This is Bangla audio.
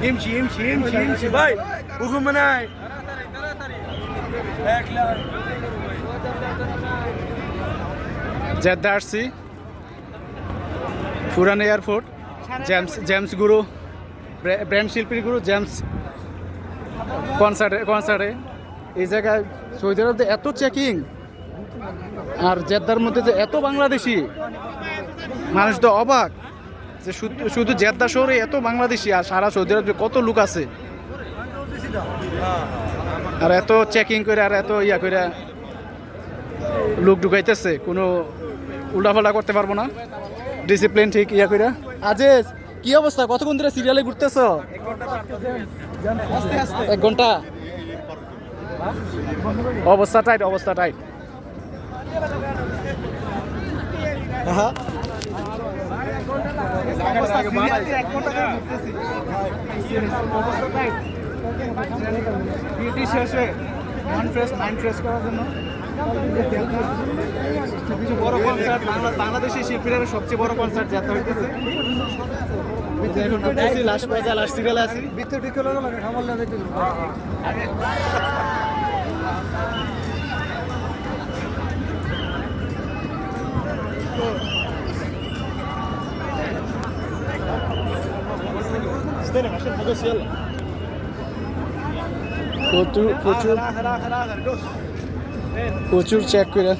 يمشي باي وهم مناي জেদ্দা আসছি পুরান এয়ারপোর্ট জেমস গুরু ব্র্যান্ড শিল্পীর গুরু জেমস কনসার্টে এই জায়গায় সৌদি আরবে এত চেকিং আর জেদ্দার মধ্যে যে এত বাংলাদেশি মানুষ তো অবাক যে শুধু জেদ্দা শহরে এত বাংলাদেশি আর সারা সৌদি আরবে কত লোক আছে আর এত চেকিং করে আর এত ইয়া করে লোক ঢুকাইতেছে কোনো উল্টাপাল্টা করতে পারবো না ডিসিপ্লিন ঠিক ইয়া করে আজিজ কি অবস্থা কতক্ষণ ধরে সিরিয়ালে ঘুরতেছ 1 ঘন্টা অবস্থা টাইট মাইন্ড ফ্রেশ করার জন্য বড় কনসার্ট বাংলাদেশি শিল্পীরা সবচেয়ে বড় কনসার্ট যেতে হইতেছে লাস্ট সিরিয়ালে আছি প্রচুর চেক করে